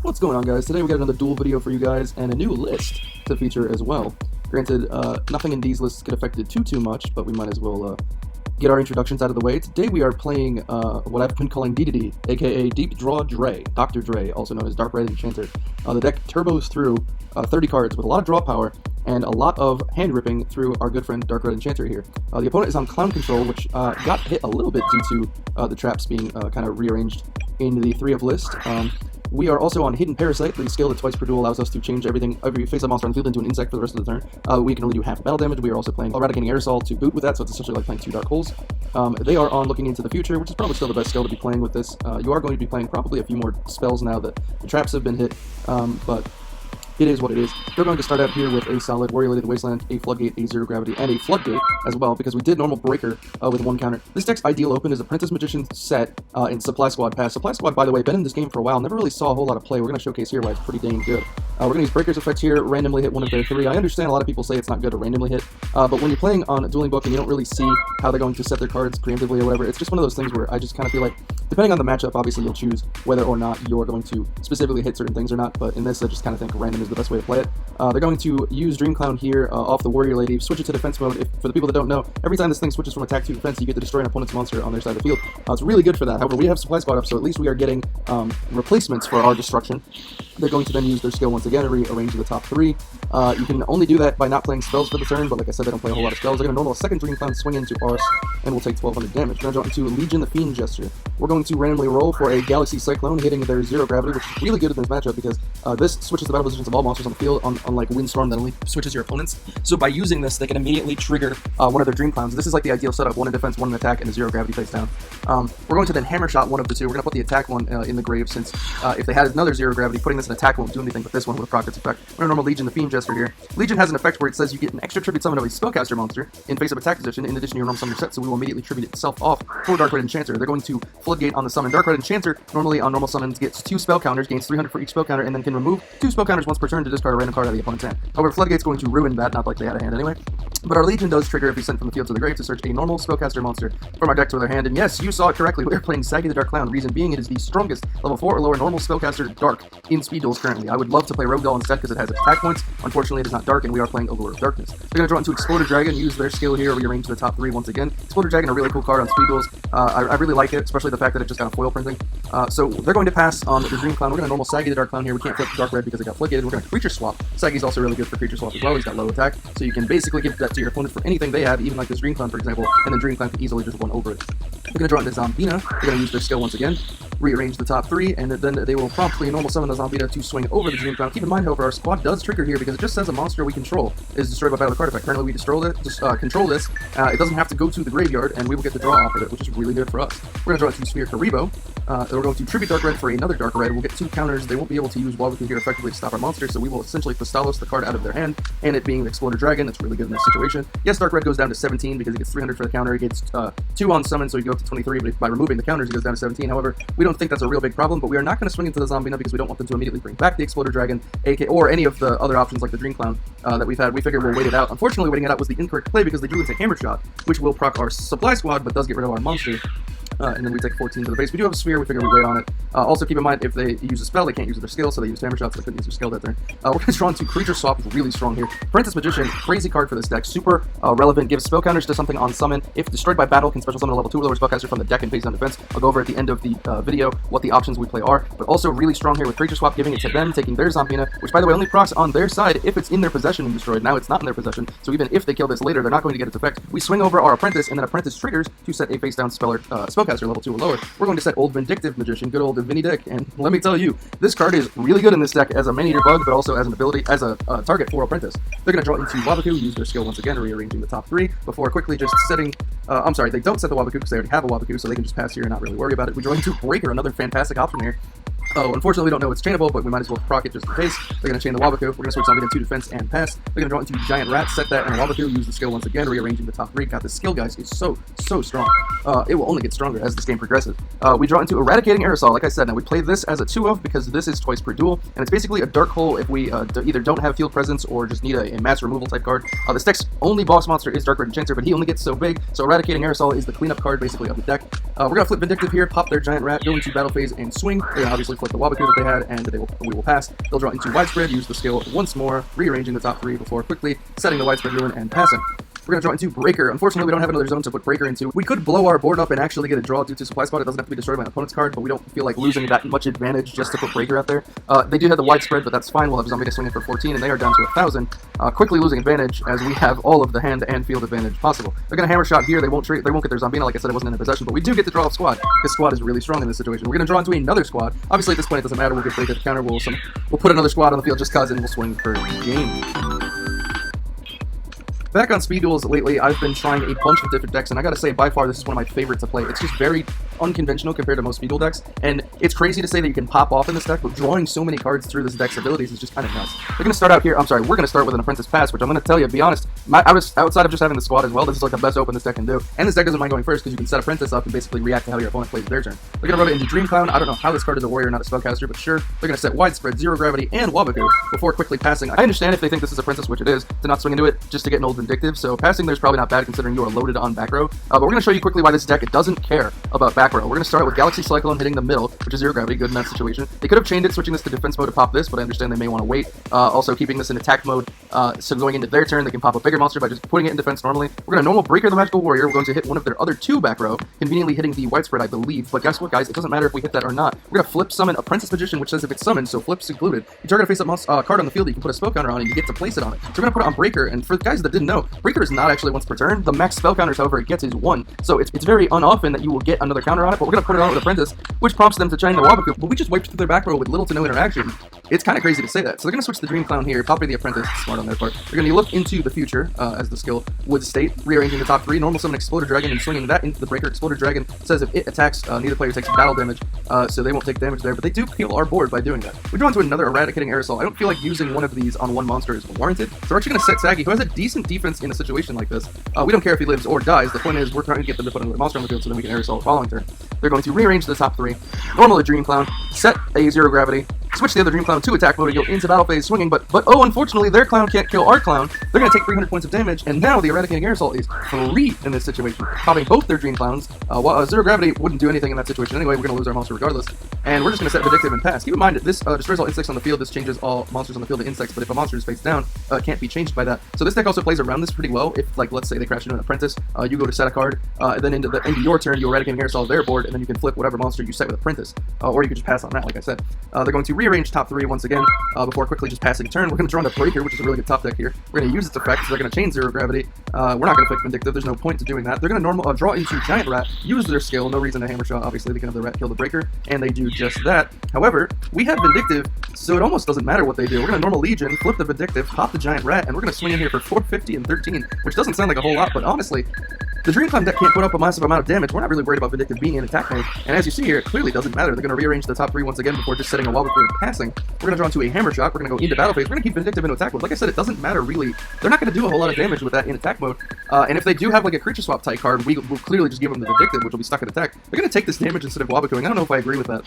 What's going on, guys? Today we got another duel video for you guys and a new list to feature as well. Granted, nothing in these lists get affected too much, but we might as well get our introductions out of the way. Today we are playing what I've been calling DDD, aka Deep Draw Dre, Dr. Dre, also known as Dark Red Enchanter. The deck turbos through 30 cards with a lot of draw power and a lot of hand ripping through our good friend Dark Red Enchanter here. The opponent is on Clown Control, which got hit a little bit due to the traps being kind of rearranged in the 3 of list. We are also on Hidden Parasite. The skill that twice per duel allows us to change every face-up monster on the field into an insect for the rest of the turn. We can only do half battle damage. We are also playing Eradicating Aerosol to boot with that, so it's essentially like playing 2 Dark Holes. They are on Looking into the Future, which is probably still the best skill to be playing with this. You are going to be playing probably a few more spells now that the traps have been hit, but it is what it is. We're going to start out here with a solid Warrior-related Wasteland, a Floodgate, a Zero Gravity, and a Floodgate as well, because we did normal Breaker with 1 counter. This deck's ideal open is Apprentice Magician set in Supply Squad pass. Supply Squad, by the way, been in this game for a while, never really saw a whole lot of play. We're going to showcase here why it's pretty dang good. We're going to use Breaker's effect here, randomly hit one of their 3. I understand a lot of people say it's not good to randomly hit, but when you're playing on a Duelingbook and you don't really see how they're going to set their cards preemptively or whatever, it's just one of those things where I just kind of feel like, depending on the matchup, obviously you'll choose whether or not you're going to specifically hit certain things or not, but in this I just kind of think random is the best way to play it. They're going to use Dream Clown here off the Warrior Lady, switch it to defense mode. For the people that don't know, every time this thing switches from attack to defense, you get to destroy an opponent's monster on their side of the field. It's really good for that. However, we have Supply Squad up, so at least we are getting replacements for our destruction. They're going to then use their skill once again to rearrange the top 3. You can only do that by not playing spells for the turn, but like I said, they don't play a whole lot of spells. They're going to normal a second Dream Clown, swing into ours, and we'll take 1200 damage. We're going to jump into Legion the Fiend Gesture. We're going to randomly roll for a Galaxy Cyclone, hitting their Zero Gravity, which is really good in this matchup because this switches the battle positions of all monsters on the field, unlike Windstorm that only switches your opponents. So by using this, they can immediately trigger one of their Dream Clowns. This is like the ideal setup: 1 in defense, 1 in attack, and a Zero Gravity face down. We're going to then Hammer Shot one of the 2. We're going to put the attack one in the grave, since if they had another Zero Gravity, putting this in attack won't do anything, but this one would have proc its effect. We're going to normal Legion the Fiend Gesture here. Legion has an effect where it says you get an extra tribute summon of a spellcaster monster in face-up attack position in addition to your normal summon set, so we will immediately tribute itself off for Dark Red Enchanter. They're going to Floodgate on the summon. Dark Red Enchanter normally on normal summons gets 2 spell counters, gains 300 for each spell counter, and then can remove 2 spell counters once per turn to discard a random card out of the opponent's hand. However, Floodgate's going to ruin that, not like they had a hand anyway. But our Legion does trigger if he's sent from the field to the grave to search a normal spellcaster monster from our deck to their hand. And yes, you saw it correctly, we are playing Saggy the Dark Clown. Reason being, it is the strongest level 4 or lower normal spellcaster Dark in Speed Duels currently. I would love to play Rogue Doll instead because it has attack points. Unfortunately, it is not Dark, and we are playing Allure of Darkness. They're going to draw into Exploder Dragon, use their skill here, rearrange the top 3 once again. Exploder Dragon, a really cool card on Speed Duels. I really like it, especially the fact that it just got a foil printing. So they're going to pass on the Dream Clown. We're going to normal Saggy the Dark Clown here. We can't flip Dark Red because it got Floodgated. We're going to Creature Swap. Saggy's also really good for Creature Swap as well. He's got low attack, so you can basically give that to your opponent for anything they have, even like this Dream Clown, for example, and then Dream Clown can easily just 1 over it. We're going to draw into Zombina. They're going to use their skill once again, rearrange the top 3, and then they will promptly normal summon the Zombina to swing over the Dream Clown. Keep in mind, however, our squad does trigger here because it just says a monster we control is destroyed by battle card effect. Currently, we control this. It doesn't have to go to the graveyard, and we will get the draw off of it, which is really good for us. We're going to draw into Sphere Karibo. We're going to tribute Dark Red for another Dark Red. We'll get 2 counters. They won't be able to use Waboku here effectively to stop our monster, so we will essentially Thestalos the card out of their hand, and it being the Exploder Dragon, that's really good in this situation. Yes, Dark Red goes down to 17 because he gets 300 for the counter. He gets 2 on summon, so he goes up to 23, but by removing the counters, he goes down to 17. However, we don't think that's a real big problem, but we are not going to swing into the Zombina because we don't want them to immediately bring back the Exploder Dragon, or any of the other options like the Dream Clown that we've had. We figured we'll wait it out. Unfortunately, waiting it out was the incorrect play because they drew into Hammer Shot, which will proc our Supply Squad, but does get rid of our monster. And then we take 14 to the base. We do have a Sphere, we figure we wait on it. Also keep in mind, if they use a spell, they can't use their skill, so they use Hammer Shots, so they couldn't use their skill that turn. We're going to draw into Creature Swap, really strong here. Apprentice Magician, crazy card for this deck, super relevant, gives spell counters to something on summon. If destroyed by battle, can special summon a level 2 or lower spellcaster from the deck and face down defense. I'll go over at the end of the video what the options we play are, but also really strong here with Creature Swap, giving it to them, taking their Zombina, which by the way only procs on their side if it's in their possession and destroyed. Now it's not in their possession, so even if they kill this later, they're not going to get its effect. We swing over our Apprentice, and then Apprentice triggers to set a face down spellcaster level 2 or lower. We're going to set Old Vindictive Magician, good old Vinny Dick, and let me tell you, this card is really good in this deck as a Man-Eater Bug, but also as an ability, as a target for Apprentice. They're going to draw into Waboku, use their skill once again, rearranging the top 3, before quickly just setting, I'm sorry, they don't set the Waboku because they already have a Waboku, so they can just pass here and not really worry about it. We draw into Breaker, another fantastic option here. Oh, unfortunately, we don't know it's chainable, but we might as well proc it just in case. They're going to chain the Waboku. We're going to switch Zombie to 2 defense and pass. They're going to draw into Giant Rat, set that, and Waboku, use the skill once again, rearranging the top 3. God, this skill, guys, is so strong. It will only get stronger as this game progresses. We draw into Eradicating Aerosol, like I said. Now, we play this as a 2 of because this is twice per duel, and it's basically a dark hole if we either don't have field presence or just need a mass removal type card. This deck's only boss monster is Dark Red Enchanter, but he only gets so big, so Eradicating Aerosol is the cleanup card, basically, of the deck. We're going to flip Vindictive here, pop their Giant Rat, go into Battle Phase, and swing. They're going to obviously flip the Wabaku that they had, and we will pass. They'll draw into Widespread, use the skill once more, rearranging the top 3 before quickly setting the Widespread ruin and passing. We're going to draw into Breaker. Unfortunately, we don't have another zone to put Breaker into. We could blow our board up and actually get a draw due to Supply Spot. It doesn't have to be destroyed by an opponent's card, but we don't feel like losing that much advantage just to put Breaker out there. They do have the Widespread, but that's fine. We'll have Zombie swinging for 14, and they are down to 1,000. Quickly losing advantage as we have all of the hand and field advantage possible. They're going to Hammer Shot here. They won't get their Zombina. Like I said, it wasn't in possession, but we do get to draw off Squad, because Squad is really strong in this situation. We're going to draw into another Squad. Obviously, at this point, it doesn't matter. We'll get Breaker to counter. We'll put another Squad on the field just cause, and we'll swing for game. Back on Speed Duels lately, I've been trying a bunch of different decks, and I gotta say, by far, this is one of my favorites to play. It's just very unconventional compared to most Speed Duel decks, and it's crazy to say that you can pop off in this deck, but drawing so many cards through this deck's abilities is just kind of nuts. We're gonna start out here, we're gonna start with an Apprentice Pass, which I'm gonna tell you, to be honest, I was outside of just having the Squad as well, this is like the best open this deck can do, and this deck doesn't mind going first, because you can set Apprentice up and basically react to how your opponent plays their turn. They're gonna run it into Dream Clown. I don't know how this card is a warrior, not a spellcaster, but sure. They're gonna set Widespread, Zero Gravity, and Wabaku before quickly passing. I understand if they think this is Apprentice, which it is, to not swing into it just to get an old Vindictive, so passing there's probably not bad considering you are loaded on back row, but we're going to show you quickly why this deck doesn't care about back row. We're going to start with Galaxy Cyclone hitting the middle, which is Zero Gravity, good in that situation. They could have chained it, switching this to defense mode to pop this, but I understand they may want to wait. Also keeping this in attack mode, so going into their turn, they can pop a bigger monster by just putting it in defense normally. We're going to normal Breaker the Magical Warrior. We're going to hit one of their other 2 back row, conveniently hitting the Widespread, I believe, but guess what, guys? It doesn't matter if we hit that or not. We're going to flip summon Apprentice Magician, which says if it's summoned, so flips included. You target a face-up card on the field, you can put a spell counter on it, you get to place it on it. So we're going to put it on Breaker, and for the guys that didn't know, Breaker is not actually once per turn. The max spell counters, however, it gets is 1, so it's very unoften that you will get another counter on it, but we're going to put it on with Apprentice, which prompts them to chain the Wabaku, but we just wiped through their back row with little to no interaction. It's kind of crazy to say that. So they're going to switch the Dream Clown here, popping the Apprentice, smart on their part. They're going to look into the future, as the skill would state, rearranging the top 3, normal summon Exploder Dragon, and swinging that into the Breaker. Exploder Dragon says if it attacks, neither player takes battle damage, so they won't take damage there, but they do heal our board by doing that. We draw into another Eradicating Aerosol. I don't feel like using one of these on one monster is warranted, so we're actually going to set Saggy, who has a decent defense in a situation like this. We don't care if he lives or dies. The point is, we're trying to get them to put another monster on the field so then we can aerosol the following turn. They're going to rearrange the top 3, normal a Dream Clown, set a Zero Gravity, switch the other Dream Clown to attack mode and go into battle phase swinging, but oh, unfortunately, their clown can't kill our clown. They're going to take 300 points of damage, and now the Eradicating Aerosol is free in this situation, popping both their Dream Clowns. While Zero Gravity wouldn't do anything in that situation anyway, we're going to lose our monster regardless, and we're just going to set Vindictive and pass. Keep in mind that this destroys all insects on the field. This changes all monsters on the field to insects, but if a monster is face down, it can't be changed by that. So this deck also plays around this pretty well. If, like, let's say they crash into an Apprentice, you go to set a card, and then into your turn, you Eradicating Aerosol their board, and then you can flip whatever monster you set with Apprentice, or you can just pass on that, like I said. They're going to rearrange top 3 once again, before quickly just passing turn. We're going to draw into Breaker, which is a really good top deck here. We're going to use its effect, so they're going to chain Zero Gravity. We're not going to flick Vindictive, there's no point to doing that. They're going to draw into Giant Rat, use their skill, no reason to Hammer Shot, obviously they can have the Rat kill the Breaker, and they do just that. However, we have Vindictive, so it almost doesn't matter what they do. We're going to normal Legion, flip the Vindictive, pop the Giant Rat, and we're going to swing in here for 450 and 13, which doesn't sound like a whole lot, but honestly, the Dream Clown deck can't put up a massive amount of damage. We're not really worried about Vindictive being in attack mode, and as you see here, it clearly doesn't matter. They're going to rearrange the top 3 once again before just setting a Wabaku and passing. We're going to draw into a Hammer Shot, we're going to go into battle phase, we're going to keep Vindictive in attack mode. Like I said, it doesn't matter really. They're not going to do a whole lot of damage with that in attack mode, and if they do have like a creature swap type card, we'll clearly just give them the Vindictive, which will be stuck in attack. They're going to take this damage instead of Wabakuing. I don't know if I agree with that,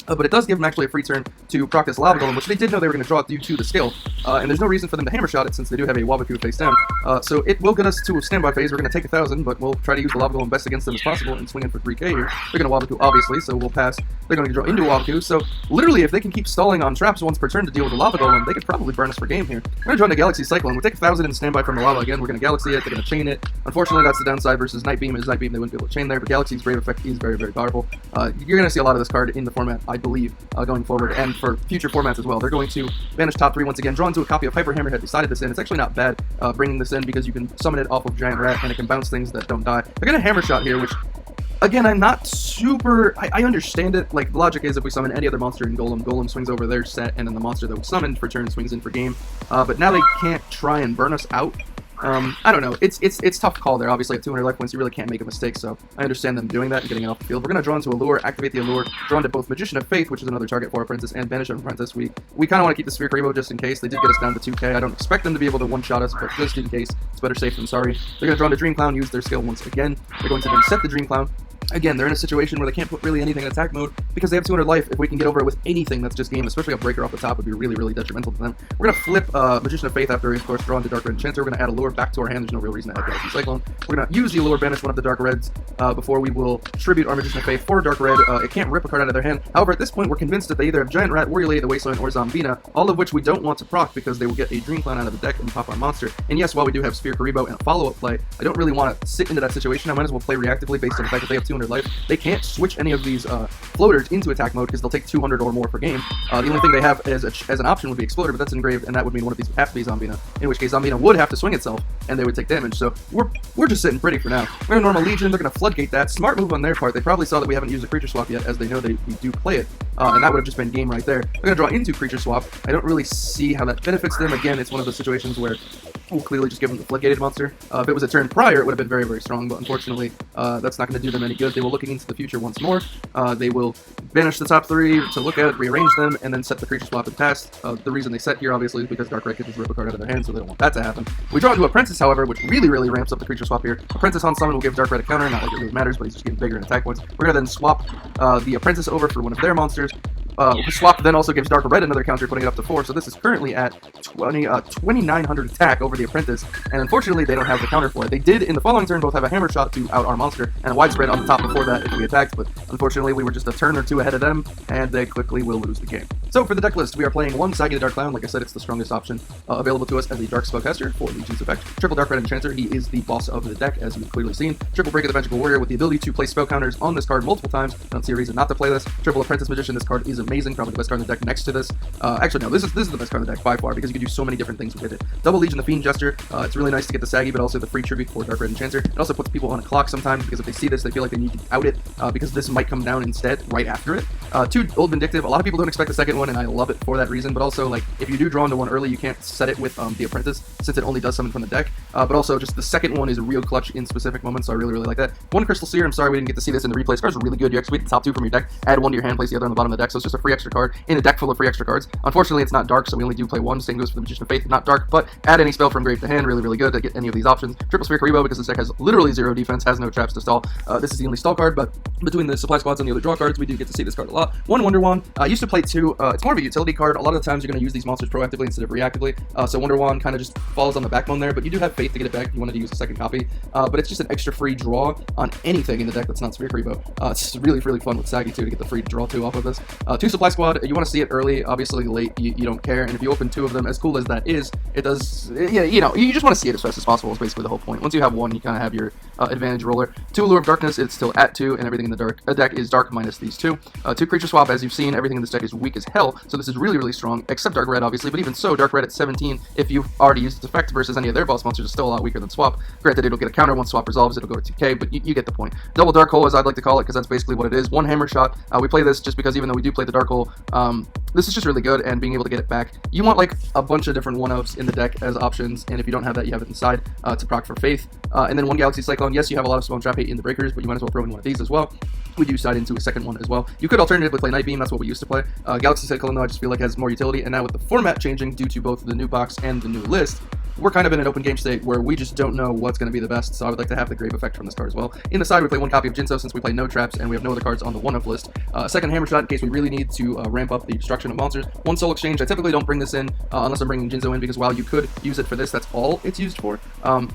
but it does give them actually a free turn to proc this Lava Golem, which they did know they were going to draw due to the skill, and there's no reason for them to Hammer Shot it since they do have a Wabaku face down, so it will get us to a standby phase. We're going to take 1,000, but we'll try to use the Lava Golem best against them as possible and swing in for 3k here. They're going to Wabaku, obviously, so we'll pass. They're going to draw into Wabaku, so literally, if they can keep stalling on traps once per turn to deal with the Lava Golem, they could probably burn us for game here. We're going to draw into Galaxy Cyclone. We'll take 1,000 and standby from the Lava again. We're going to Galaxy it, they're going to chain it. Unfortunately, that's the downside versus Night Beam. Is Night Beam, they wouldn't be able to chain there, but Galaxy's Brave Effect is very, very powerful. You're going to see a lot of this card in the format, I believe, going forward, and for future formats as well. They're going to banish top 3 once again, draw into a copy of Hyper Hammerhead, decided this in. It's actually not bad bringing this in because you can summon it off of Giant Rat, and it can bounce things that don't die. They're going to Hammer Shot here, which, again, I'm not super... I understand it. Like, the logic is if we summon any other monster in Golem, Golem swings over their set, and then the monster that was summoned for turn swings in for game. But now they can't try and burn us out. I don't know. It's tough call there. Obviously, at 200 life points, you really can't make a mistake, so I understand them doing that and getting it off the field. We're going to draw into a lure, activate the allure, draw into both Magician of Faith, which is another target for Apprentice, and Banish of Apprentice. We kind of want to keep the Sphere Rainbow just in case. They did get us down to 2k. I don't expect them to be able to one-shot us, but just in case, it's better safe than sorry. They're going to draw into Dream Clown, use their skill once again. They're going to then set the Dream Clown, again, they're in a situation where they can't put really anything in attack mode because they have 200 life. If we can get over it with anything that's just game, especially a breaker off the top, would be really, really detrimental to them. We're going to flip Magician of Faith after we, of course, draw into Dark Red Enchanter. We're going to add a Lure back to our hand. There's no real reason to add Galaxy Cyclone. We're going to use the Lure, banish one of the Dark Reds before we will tribute our Magician of Faith for Dark Red. It can't rip a card out of their hand. However, at this point, we're convinced that they either have Giant Rat, Warrior Lady, the Wasteland, or Zombina, all of which we don't want to proc because they will get a Dream Clown out of the deck and pop our monster. And yes, while we do have Sphere Karibo and a follow-up play, I don't really want to sit into that situation. I might as well play reactively based on the fact that they have 200 life. They can't switch any of these floaters into attack mode because they'll take 200 or more per game. The only thing they have as an option would be Exploder, but that's engraved, and that would mean one of these would have to be Zombina, in which case Zombina would have to swing itself, and they would take damage. So we're just sitting pretty for now. We're in Normal Legion. They're going to floodgate that. Smart move on their part. They probably saw that we haven't used a creature swap yet, as they know we do play it, and that would have just been game right there. They're going to draw into creature swap. I don't really see how that benefits them. Again, it's one of those situations where we'll clearly just give them the floodgated monster. If it was a turn prior, it would have been very, very strong, but unfortunately, that's not going to do them any good. They will looking into the future once more. They will banish the top 3 to look at, rearrange them, and then set the creature swap and pass. The reason they set here, obviously, is because Dark Red can just rip a card out of their hand, so they don't want that to happen. We draw into Apprentice, however, which really, really ramps up the creature swap here. Apprentice on summon will give Dark Red a counter, not like it really matters, but he's just getting bigger in attack points. We're going to then swap the Apprentice over for one of their monsters. Swap then also gives Dark Red another counter, putting it up to 4, so this is currently at 2,900 attack over the Apprentice, and unfortunately they don't have the counter for it. They did, in the following turn, both have a Hammer Shot to out our monster, and a Widespread on the top before that if we attacked, but unfortunately we were just a turn or 2 ahead of them, and they quickly will lose the game. So for the deck list, we are playing 1 Saggy the Dark Clown. Like I said, it's the strongest option available to us as a Dark Spellcaster for Legion's effect. Triple Dark Red Enchanter, he is the boss of the deck, as you've clearly seen. Triple Break of the Magical Warrior with the ability to place spell counters on this card multiple times. I don't see a reason not to play this. Triple Apprentice Magician, this card is amazing, probably the best card in the deck next to this. Actually, no, this is the best card in the deck by far because you can do so many different things with it. Double Legion the Fiend Jester, it's really nice to get the Saggy, but also the free tribute for Dark Red Enchanter. It also puts people on a clock sometimes because if they see this, they feel like they need to out it because this might come down instead right after it. 2 Old Vindictive, a lot of people don't expect the second one, and I love it for that reason, but also, like, if you do draw into one early, you can't set it with the Apprentice since it only does summon from the deck, but also just the second one is a real clutch in specific moments, so I really, really like that. 1 Crystal Seer, I'm sorry we didn't get to see this in the replay. This card's really good. You activate the top 2 from your deck, add 1 to your hand, place the other on the bottom of the deck, so it's just a free extra card in a deck full of free extra cards. Unfortunately, it's not dark, so we only do play 1. Same goes for the Magician of Faith, not dark, but add any spell from grave to hand, really, really good to get any of these options. Triple Sphere Karibo, because this deck has literally 0 defense, has no traps to stall. This is the only stall card, but between the supply squads and the other draw cards, we do get to see this card a lot. 1 Wonder Wand, I used to play 2, it's more of a utility card. A lot of the times you're going to use these monsters proactively instead of reactively, so Wonder Wand kind of just falls on the backbone there, but you do have Faith to get it back if you wanted to use a second copy, but it's just an extra free draw on anything in the deck that's not Sphere Karibo. It's really, really fun with Saggy too to get the free draw 2 off of this. 2 Supply Squad, you want to see it early, obviously late, you don't care, and if you open 2 of them, as cool as that is, it does, yeah, you know, you just want to see it as fast as possible is basically the whole point. Once you have 1, you kind of have your advantage roller. 2 Allure of Darkness, it's still at 2, and everything in the deck is dark minus these 2. 2 Creature Swap, as you've seen, everything in this deck is weak as hell, so this is really, really strong, except Dark Red, obviously, but even so, Dark Red at 17, if you've already used its effect versus any of their boss monsters, is still a lot weaker than Swap. Granted, it'll get a counter once Swap resolves, it'll go to 2k, but you get the point. Double Dark Hole, as I'd like to call it, because that's basically what it is. 1 Hammer Shot, we play this just because even though we do play the Dark Hole, this is just really good, and being able to get it back, you want like a bunch of different 1-ups in the deck as options, and if you don't have that, you have it inside to proc for Faith. And then 1 Galaxy Cyclone, yes, you have a lot of Spawn Trap Hate in the breakers, but you might as well throw in one of these as well. We do side into a second one as well. You could alternatively play Night Beam, that's what we used to play. Galaxy Cyclone, though, I just feel like has more utility, and now with the format changing due to both the new box and the new list, we're kind of in an open game state where we just don't know what's going to be the best, so I would like to have the Grave effect from this card as well. In the side, we play 1 copy of Jinzo since we play no traps, and we have no other cards on the 1-up list. Second Hammer Shot in case we really need to ramp up the destruction of monsters. 1 Soul Exchange, I typically don't bring this in unless I'm bringing Jinzo in, because while you could use it for this, that's all it's used for.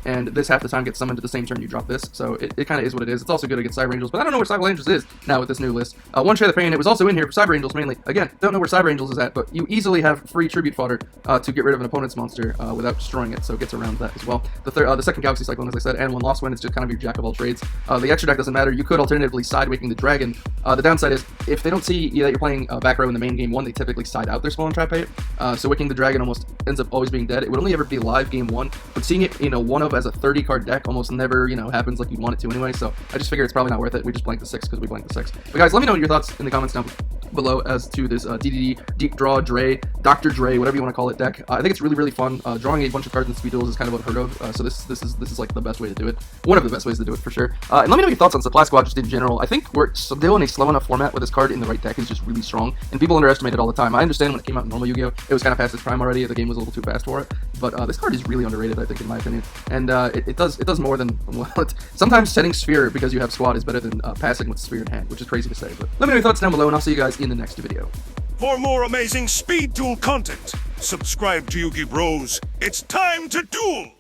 And this half the time gets summoned to the same turn you drop this, so it kind of is what it is. It's also good against Cyber Angels, but I don't know where Cyber Angels is now with this new list. 1 Share the Pain, it was also in here for Cyber Angels mainly. Again, don't know where Cyber Angels is at, but you easily have free tribute fodder to get rid of an opponent's monster without destroying it, so it gets around that as well. The second Galaxy Cyclone, as I said, and 1 Lost Wind is just kind of your jack of all trades. The extra deck doesn't matter. You could alternatively side Waking the Dragon. The downside is if they don't see that you're playing back row in the main game 1, they typically side out their Spawn Trap Hate. So Waking the Dragon almost ends up always being dead. It would only ever be live game 1, but seeing it in a 1-up as a 30 card deck almost never, happens like you'd want it to anyway. So I just figure it's probably not worth it. We just blank the 6 because we blank the 6. But guys, let me know your thoughts in the comments down below. below as to this DDD, Deep Draw, Dre, Dr. Dre, whatever you want to call it deck. I think it's really, really fun. Drawing a bunch of cards in Speed Duels is kind of unheard of, so this is like the best way to do it. One of the best ways to do it, for sure. And let me know your thoughts on Supply Squad just in general. I think we're still in a slow enough format where this card in the right deck is just really strong, and people underestimate it all the time. I understand when it came out in normal Yu-Gi-Oh! It was kind of past its prime already, the game was a little too fast for it, but this card is really underrated, I think, in my opinion. And it does more than, well, sometimes setting Sphere because you have Squad is better than passing with Sphere in hand, which is crazy to say, but let me know your thoughts down below, and I'll see you guys in the next video. For more amazing Speed Duel content, subscribe to Yugi Bros. It's time to duel!